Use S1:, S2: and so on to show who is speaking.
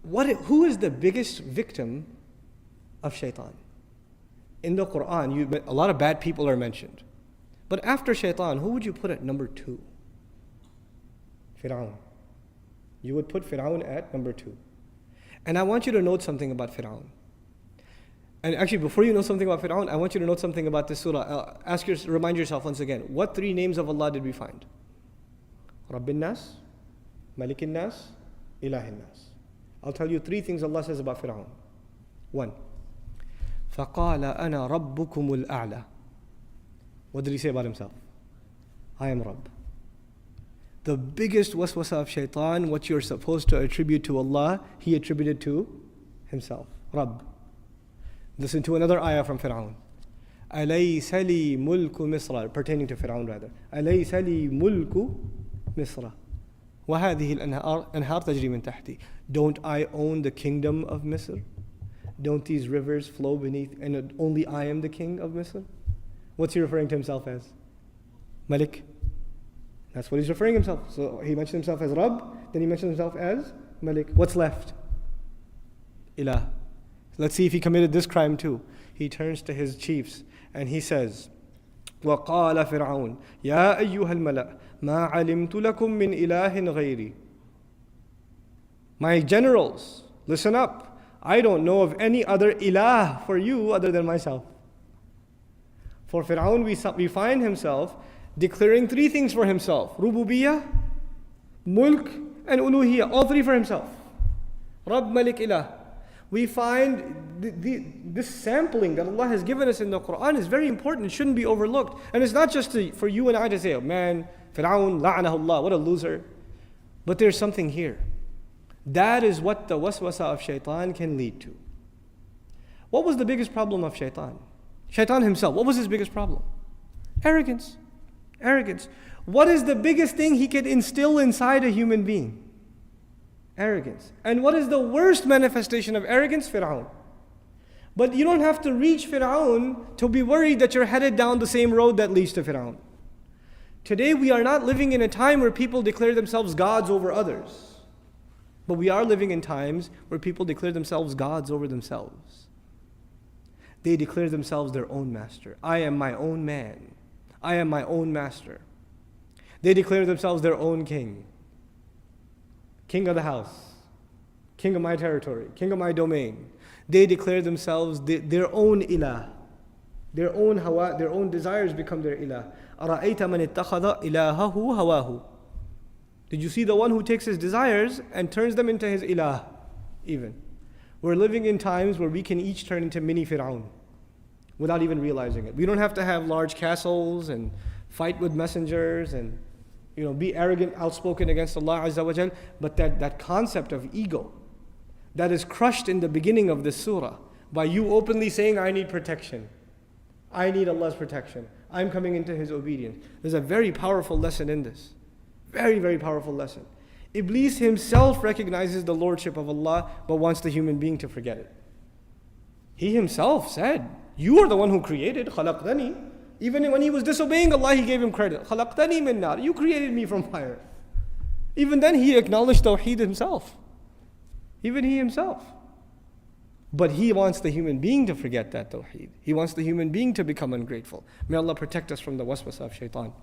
S1: Who is the biggest victim of shaitan? In the Quran, a lot of bad people are mentioned. But after shaitan, who would you put at number 2? Fir'aun. You would put Fir'aun at number 2. And I want you to note something about Fir'aun. And actually, before you know something about Fir'aun, I want you to note something about this surah. Remind yourself once again, what 3 names of Allah did we find? Rabbin Nas, Malikin Nas, Ilahin Nas. I'll tell you 3 things Allah says about Fir'aun. 1. فَقَالَ أَنَا رَبُّكُمُ الْأَعْلَى. What did he say about himself? I am Rabb. The biggest waswasa of shaitan, what you're supposed to attribute to Allah, he attributed to himself. Rabb. Listen to another ayah from Fir'aun. أَلَيْسَ لِي مُلْكُ مِصْرَ, pertaining to Fir'aun rather. أَلَيْسَ لِي مُلْكُ مِصْرَ وَهَذِهِ الْأَنْهَارُ تَجْرِي مِنْ تَحْتِي. Don't I own the kingdom of Misr? Don't these rivers flow beneath, and only I am the king of Misr? What's he referring to himself as? Malik. That's what he's referring himself. So he mentioned himself as Rabb, then he mentioned himself as Malik. What's left? Ilah. Let's see if he committed this crime too. He turns to his chiefs and he says, وَقَالَ فِرْعَوْنَ يَا أَيُّهَا الْمَلَأ مَا عَلِمْتُ لَكُم مِّنْ إِلَٰهٍ غَيْرِي. My generals, listen up. I don't know of any other ilah for you other than myself. For Fir'aun, we find himself declaring 3 things for himself. Rububiyyah, Mulk, and Uluhiyyah. All 3 for himself. Rabb, Malik, Ilah. We find this sampling that Allah has given us in the Quran is very important. It shouldn't be overlooked. And it's not just for you and I to say, oh man, Fir'aun, la'anahullah, what a loser. But there's something here. That is what the waswasa of shaitan can lead to. What was the biggest problem of shaitan? Shaitan himself, what was his biggest problem? Arrogance. Arrogance. What is the biggest thing he could instill inside a human being? Arrogance. And what is the worst manifestation of arrogance? Fir'aun. But you don't have to reach Fir'aun to be worried that you're headed down the same road that leads to Fir'aun. Today we are not living in a time where people declare themselves gods over others. But we are living in times where people declare themselves gods over themselves. They declare themselves their own master. I am my own man. I am my own master. They declare themselves their own king. King of the house. King of my territory. King of my domain. They declare themselves their own ilah. Their own hawa, their own desires become their ilah. أَرَأَيْتَ مَنِ اتَّخَذَ إِلَهَهُ هَوَاهُ. Did you see the one who takes his desires and turns them into his ilah? Even. We're living in times where we can each turn into mini Fir'aun without even realizing it. We don't have to have large castles and fight with messengers and be arrogant, outspoken against Allah Azza wa Jal. But that concept of ego that is crushed in the beginning of this surah by you openly saying, I need protection. I need Allah's protection. I'm coming into His obedience. There's a very powerful lesson in this. Very, very powerful lesson. Iblis himself recognizes the lordship of Allah but wants the human being to forget it. He himself said, you are the one who created, khalaqtani. Even when he was disobeying Allah, he gave him credit. Khalaqtani min nar. You created me from fire. Even then he acknowledged Tawheed himself. Even he himself. But he wants the human being to forget that Tawheed. He wants the human being to become ungrateful. May Allah protect us from the waswasa of shaitan.